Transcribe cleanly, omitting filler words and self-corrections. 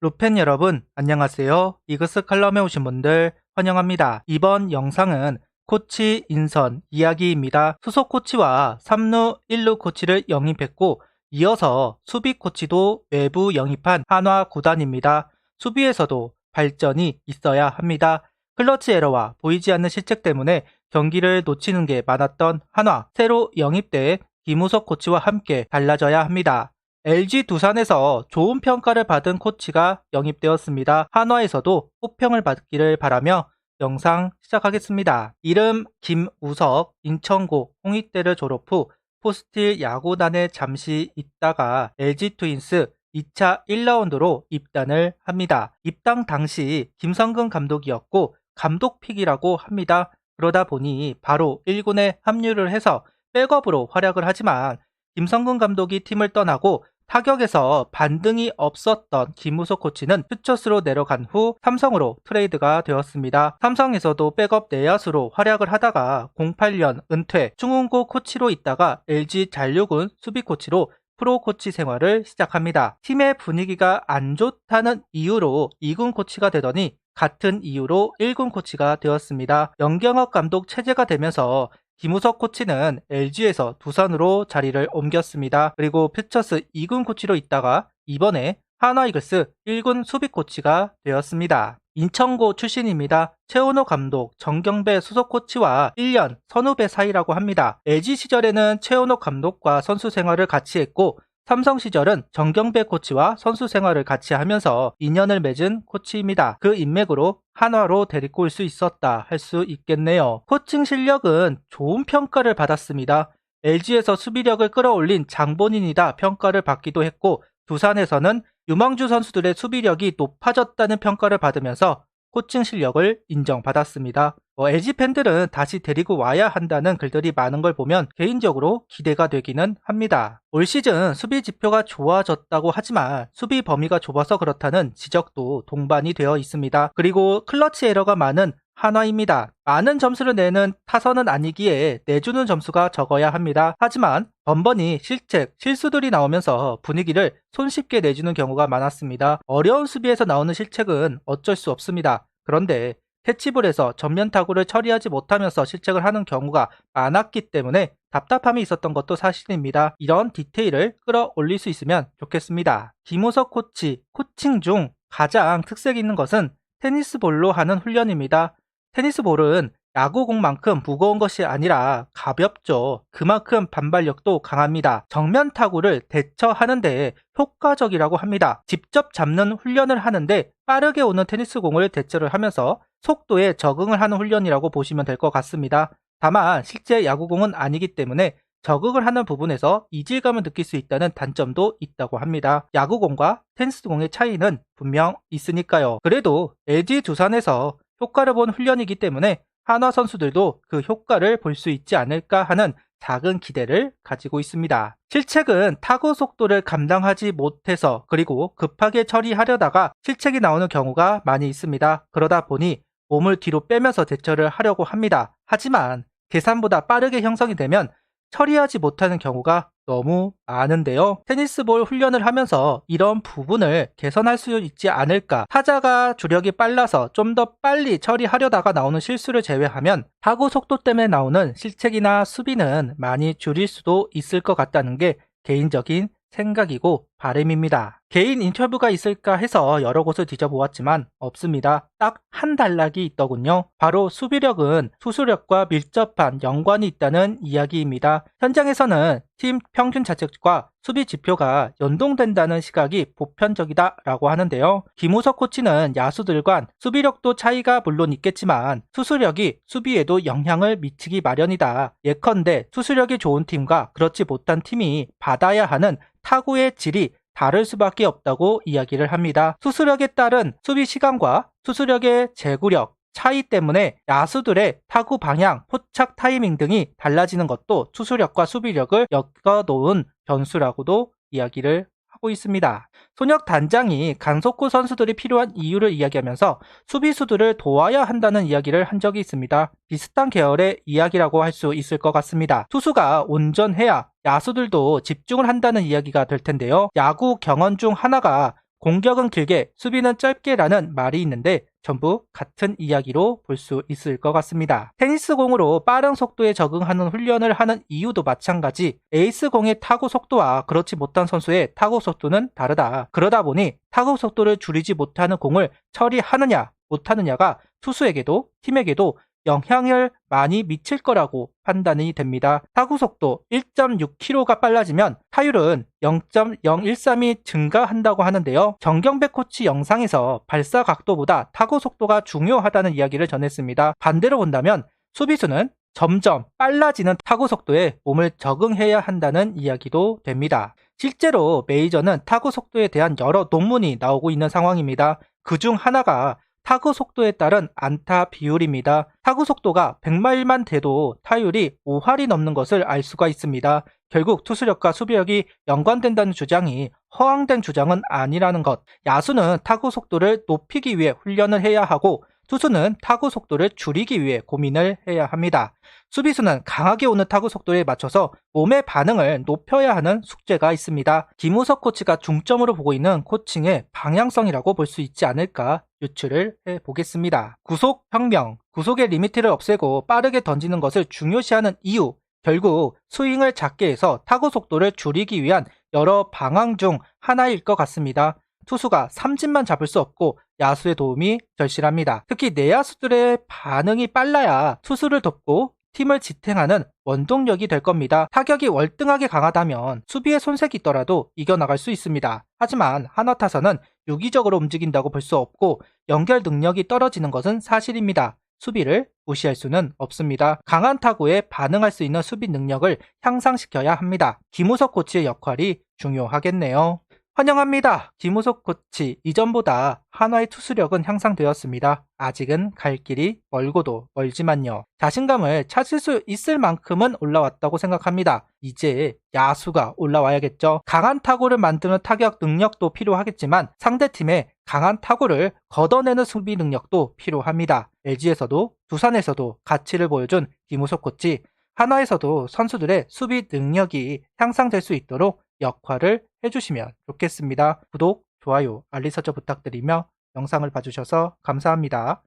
루펜 여러분, 안녕하세요. 이그스 칼럼에 오신 분들 환영합니다. 이번 영상은 코치 인선 이야기입니다. 수석 코치와 3루 1루 코치를 영입했고 이어서 수비 코치도 외부 영입한 한화 구단입니다. 수비에서도 발전이 있어야 합니다. 클러치 에러와 보이지 않는 실책 때문에 경기를 놓치는 게 많았던 한화, 새로 영입된 김우석 코치와 함께 달라져야 합니다. LG 두산에서 좋은 평가를 받은 코치가 영입되었습니다. 한화에서도 호평을 받기를 바라며 영상 시작하겠습니다. 이름 김우석, 인천고 홍익대를 졸업 후 포스틸 야구단에 잠시 있다가 LG 트윈스 2차 1라운드로 입단을 합니다. 입당 당시 김성근 감독이었고 감독픽이라고 합니다. 그러다 보니 바로 1군에 합류를 해서 백업으로 활약을 하지만 김성근 감독이 팀을 떠나고 타격에서 반등이 없었던 김우석 코치는 퓨처스로 내려간 후 삼성으로 트레이드가 되었습니다. 삼성에서도 백업 내야수로 활약을 하다가 08년 은퇴, 충운고 코치로 있다가 LG 잔류군 수비 코치로 프로 코치 생활을 시작합니다. 팀의 분위기가 안 좋다는 이유로 2군 코치가 되더니 같은 이유로 1군 코치가 되었습니다. 연경혁 감독 체제가 되면서 김우석 코치는 LG에서 두산으로 자리를 옮겼습니다. 그리고 퓨처스 2군 코치로 있다가 이번에 한화이글스 1군 수비 코치가 되었습니다. 인천고 출신입니다. 최원호 감독, 정경배 수석 코치와 1년 선후배 사이라고 합니다. LG 시절에는 최원호 감독과 선수 생활을 같이 했고 삼성 시절은 정경배 코치와 선수 생활을 같이 하면서 인연을 맺은 코치입니다. 그 인맥으로 한화로 데리고 올 수 있었다 할 수 있겠네요. 코칭 실력은 좋은 평가를 받았습니다. LG에서 수비력을 끌어올린 장본인이다 평가를 받기도 했고 두산에서는 유망주 선수들의 수비력이 높아졌다는 평가를 받으면서 코칭 실력을 인정받았습니다. LG 팬들은 다시 데리고 와야 한다는 글들이 많은 걸 보면 개인적으로 기대가 되기는 합니다. 올 시즌 수비 지표가 좋아졌다고 하지만 수비 범위가 좁아서 그렇다는 지적도 동반이 되어 있습니다. 그리고 클러치 에러가 많은 한화입니다. 많은 점수를 내는 타선은 아니기에 내주는 점수가 적어야 합니다. 하지만 번번이 실책, 실수들이 나오면서 분위기를 손쉽게 내주는 경우가 많았습니다. 어려운 수비에서 나오는 실책은 어쩔 수 없습니다. 그런데 캐치볼에서 전면 타구를 처리하지 못하면서 실책을 하는 경우가 많았기 때문에 답답함이 있었던 것도 사실입니다. 이런 디테일을 끌어올릴 수 있으면 좋겠습니다. 김우석 코치, 코칭 중 가장 특색 있는 것은 테니스볼로 하는 훈련입니다. 테니스볼은 야구공만큼 무거운 것이 아니라 가볍죠. 그만큼 반발력도 강합니다. 정면 타구를 대처하는데 효과적이라고 합니다. 직접 잡는 훈련을 하는데 빠르게 오는 테니스공을 대처를 하면서 속도에 적응을 하는 훈련이라고 보시면 될 것 같습니다. 다만 실제 야구공은 아니기 때문에 적응을 하는 부분에서 이질감을 느낄 수 있다는 단점도 있다고 합니다. 야구공과 테니스공의 차이는 분명 있으니까요. 그래도 LG 두산에서 효과를 본 훈련이기 때문에 한화 선수들도 그 효과를 볼 수 있지 않을까 하는 작은 기대를 가지고 있습니다. 실책은 타구 속도를 감당하지 못해서 그리고 급하게 처리하려다가 실책이 나오는 경우가 많이 있습니다. 그러다 보니 몸을 뒤로 빼면서 대처를 하려고 합니다. 하지만 계산보다 빠르게 형성이 되면 처리하지 못하는 경우가 너무 많은데요. 테니스볼 훈련을 하면서 이런 부분을 개선할 수 있지 않을까. 타자가 주력이 빨라서 좀 더 빨리 처리하려다가 나오는 실수를 제외하면 타구 속도 때문에 나오는 실책이나 수비는 많이 줄일 수도 있을 것 같다는 게 개인적인 생각이고 바람입니다. 개인 인터뷰가 있을까 해서 여러 곳을 뒤져보았지만 없습니다. 딱 한 단락이 있더군요. 바로 수비력은 투수력과 밀접한 연관이 있다는 이야기입니다. 현장에서는 팀 평균 자책과 수비 지표가 연동된다는 시각이 보편적이다라고 하는데요. 김우석 코치는 야수들과 수비력도 차이가 물론 있겠지만 투수력이 수비에도 영향을 미치기 마련이다. 예컨대 투수력이 좋은 팀과 그렇지 못한 팀이 받아야 하는 타구의 질이 다를 수밖에 없다고 이야기를 합니다. 투수력에 따른 수비 시간과 투수력의 제구력 차이 때문에 야수들의 타구 방향, 포착 타이밍 등이 달라지는 것도 투수력과 수비력을 엮어놓은 변수라고도 이야기를 하고 있습니다. 손혁 단장이 강속구 선수들이 필요한 이유를 이야기하면서 수비수들을 도와야 한다는 이야기를 한 적이 있습니다. 비슷한 계열의 이야기라고 할 수 있을 것 같습니다. 투수가 온전해야 야수들도 집중을 한다는 이야기가 될 텐데요. 야구 경원 중 하나가 공격은 길게, 수비는 짧게라는 말이 있는데 전부 같은 이야기로 볼 수 있을 것 같습니다. 테니스 공으로 빠른 속도에 적응하는 훈련을 하는 이유도 마찬가지. 에이스 공의 타구 속도와 그렇지 못한 선수의 타구 속도는 다르다. 그러다 보니 타구 속도를 줄이지 못하는 공을 처리하느냐 못하느냐가 투수에게도 팀에게도 영향을 많이 미칠 거라고 판단이 됩니다. 타구 속도 1.6km가 빨라지면 타율은 0.013이 증가한다고 하는데요. 정경백 코치 영상에서 발사 각도보다 타구 속도가 중요하다는 이야기를 전했습니다. 반대로 본다면 수비수는 점점 빨라지는 타구 속도에 몸을 적응해야 한다는 이야기도 됩니다. 실제로 메이저는 타구 속도에 대한 여러 논문이 나오고 있는 상황입니다. 그중 하나가 타구 속도에 따른 안타 비율입니다. 타구 속도가 100마일만 돼도 타율이 5할이 넘는 것을 알 수가 있습니다. 결국 투수력과 수비력이 연관된다는 주장이 허황된 주장은 아니라는 것. 야수는 타구 속도를 높이기 위해 훈련을 해야 하고 투수는 타구 속도를 줄이기 위해 고민을 해야 합니다. 수비수는 강하게 오는 타구 속도에 맞춰서 몸의 반응을 높여야 하는 숙제가 있습니다. 김우석 코치가 중점으로 보고 있는 코칭의 방향성이라고 볼 수 있지 않을까 유추를 해보겠습니다. 구속 혁명, 구속의 리미트를 없애고 빠르게 던지는 것을 중요시하는 이유, 결국 스윙을 작게 해서 타구 속도를 줄이기 위한 여러 방안 중 하나일 것 같습니다. 투수가 삼진만 잡을 수 없고 야수의 도움이 절실합니다. 특히 내야수들의 반응이 빨라야 투수를 돕고 팀을 지탱하는 원동력이 될 겁니다. 타격이 월등하게 강하다면 수비에 손색이 있더라도 이겨나갈 수 있습니다. 하지만 한화 타선은 유기적으로 움직인다고 볼 수 없고 연결 능력이 떨어지는 것은 사실입니다. 수비를 무시할 수는 없습니다. 강한 타구에 반응할 수 있는 수비 능력을 향상시켜야 합니다. 김우석 코치의 역할이 중요하겠네요. 환영합니다. 김우석 코치, 이전보다 한화의 투수력은 향상되었습니다. 아직은 갈 길이 멀고도 멀지만요. 자신감을 찾을 수 있을 만큼은 올라왔다고 생각합니다. 이제 야수가 올라와야겠죠. 강한 타구를 만드는 타격 능력도 필요하겠지만 상대팀의 강한 타구를 걷어내는 수비 능력도 필요합니다. LG에서도 두산에서도 가치를 보여준 김우석 코치, 한화에서도 선수들의 수비 능력이 향상될 수 있도록 역할을 해주시면 좋겠습니다. 구독, 좋아요, 알림 설정 부탁드리며 영상을 봐주셔서 감사합니다.